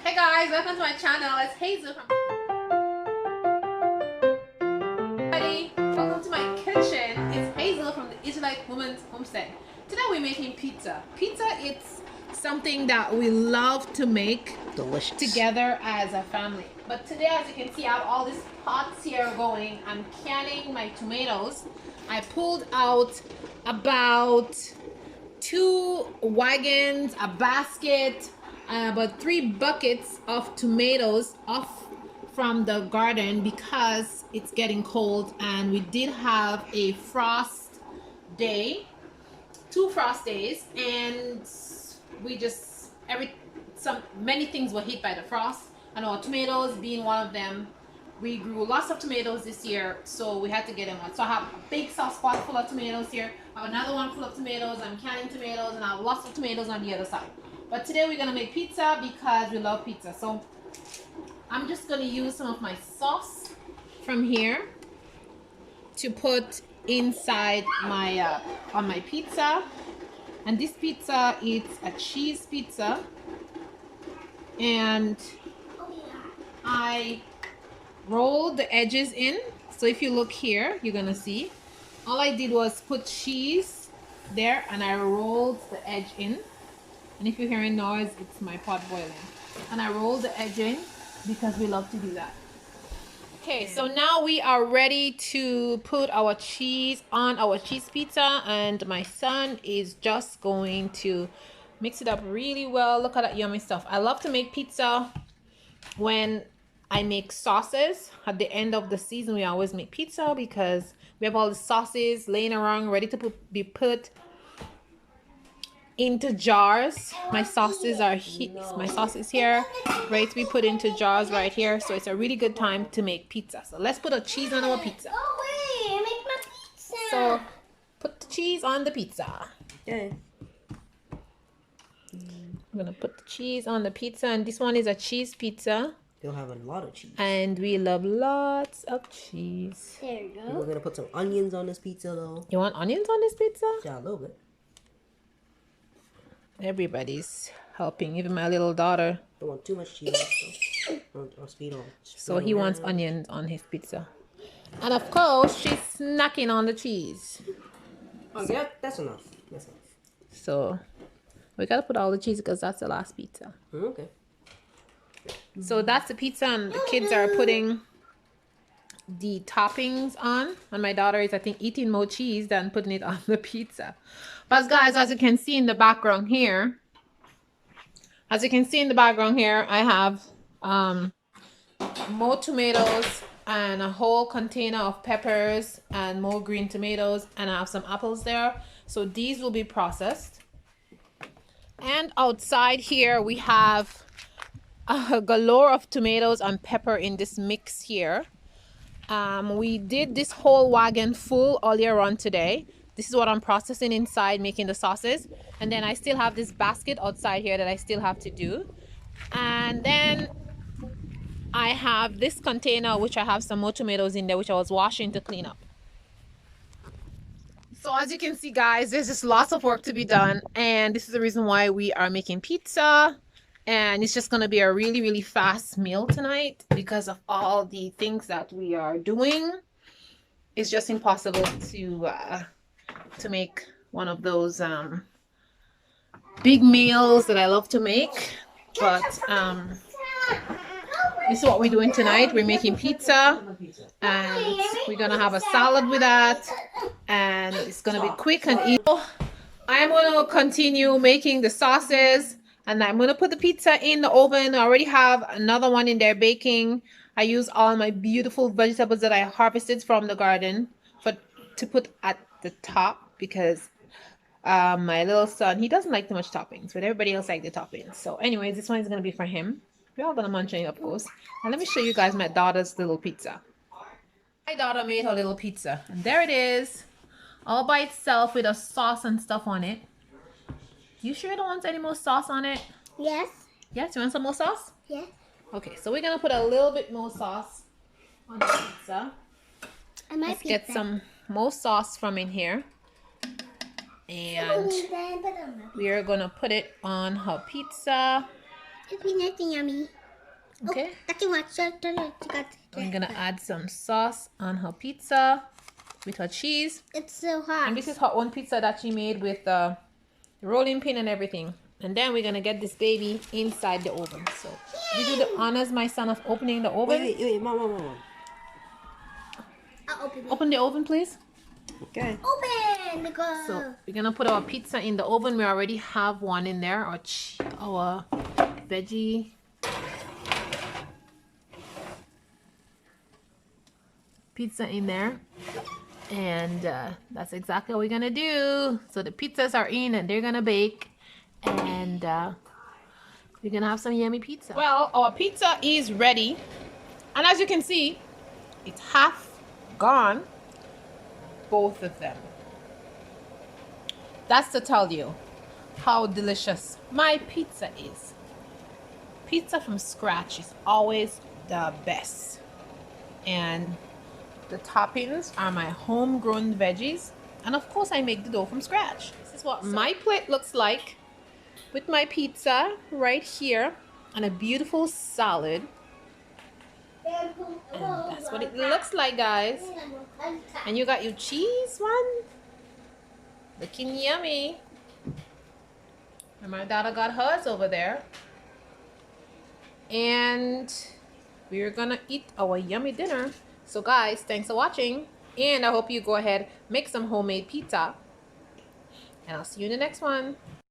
Hey guys, welcome to my channel. It's Hazel from Welcome to my kitchen. It's Hazel from the Israelite Women's Homestead. Today we're making pizza. Pizza, it's something that we love to make Delicious. together as a family. But today, as you can see, I have all these pots here going. I'm canning my tomatoes. I pulled out about 2 wagons, a basket, about 3 buckets of tomatoes off from the garden because it's getting cold, and we did have a frost day, 2 frost days, and we just many things were hit by the frost, and our tomatoes being one of them. We grew lots of tomatoes this year, so we had to get them out. So I have a big sauce pot full of tomatoes here. I have another one full of tomatoes. I'm canning tomatoes, and I have lots of tomatoes on the other side. But today we're gonna make pizza because we love pizza. So I'm just gonna use some of my sauce from here to put inside my on my pizza. And this pizza, it's a cheese pizza, and I roll the edges in. So if you look here, you're gonna see all I did was put cheese there, and I rolled the edge in. And if you're hearing noise, it's my pot boiling. And I rolled the edge in because we love to do that. Okay, so now we are ready to put our cheese on our cheese pizza, and my son is just going to mix it up really well. Look at that yummy stuff. I love to make pizza when I make sauces. At the end of the season, we always make pizza because we have all the sauces laying around ready to be put into jars. My sauces are my sauce is here ready to be put into jars right here. So it's a really good time to make pizza. So let's put a cheese on our pizza. Oh wait, make my pizza. So put the cheese on the pizza. Okay. I'm gonna put the cheese on the pizza, and this one is a cheese pizza. You'll have a lot of cheese. And we love lots of cheese. There you go. We're gonna put some onions on this pizza though. You want onions on this pizza? Yeah, a little bit. Everybody's helping, even my little daughter. Don't want too much cheese. Or speed on. So he wants onions on his pizza. And of course, she's snacking on the cheese. Oh, yeah, that's enough. That's enough. So we gotta put all the cheese because that's the last pizza. Okay. So that's the pizza, and the kids are putting the toppings on. And my daughter is, I think, eating more cheese than putting it on the pizza. But guys, as you can see in the background here, I have more tomatoes and a whole container of peppers and more green tomatoes, and I have some apples there. So these will be processed. And outside here we have a galore of tomatoes and pepper in this mix here. We did this whole wagon full earlier on today. This is what I'm processing inside, making the sauces. And then I still have this basket outside here that I still have to do. And then I have this container, which I have some more tomatoes in there, which I was washing to clean up. So as you can see, guys, there's just lots of work to be done. And this is the reason why we are making pizza. And it's just going to be a really, really fast meal tonight because of all the things that we are doing. It's just impossible to make one of those big meals that I love to make. But this is what we're doing tonight. We're making pizza, and we're going to have a salad with that. And it's going to be quick and easy. I'm going to continue making the sauces. And I'm going to put the pizza in the oven. I already have another one in there baking. I use all my beautiful vegetables that I harvested from the garden to put at the top because my little son, he doesn't like too much toppings, but everybody else likes the toppings. So anyways, this one is going to be for him. We're all going to munch on it, of course. And let me show you guys my daughter's little pizza. My daughter made her little pizza. And there it is, all by itself with a sauce and stuff on it. You sure you don't want any more sauce on it? Yes. Yes, you want some more sauce? Yes. Okay, so we're gonna put a little bit more sauce on the pizza. Let's get some more sauce from in here. And we are gonna put it on her pizza. It's nice and yummy. Okay. Oh, that's too much. I'm gonna add some sauce on her pizza with her cheese. It's so hot. And this is her own pizza that she made with the rolling pin and everything. And then we're gonna get this baby inside the oven. So you do the honors, my son, of opening the oven. Wait, Mom. I'll open it. Open the oven, please. Okay. Open! Go. So we're gonna put our pizza in the oven. We already have one in there. Our veggie pizza in there. And that's exactly what we're gonna do. So the pizzas are in and they're gonna bake. And we're gonna have some yummy pizza. Well, our pizza is ready. And as you can see, it's half gone. Both of them. That's to tell you how delicious my pizza is. Pizza from scratch is always the best. And the toppings are my homegrown veggies. And of course I make the dough from scratch. This is what my plate looks like with my pizza right here and a beautiful salad. And that's what it looks like, guys. And you got your cheese one. Looking yummy. And my daughter got hers over there. And we're gonna eat our yummy dinner. So guys, thanks for watching. And I hope you go ahead, make some homemade pizza. And I'll see you in the next one.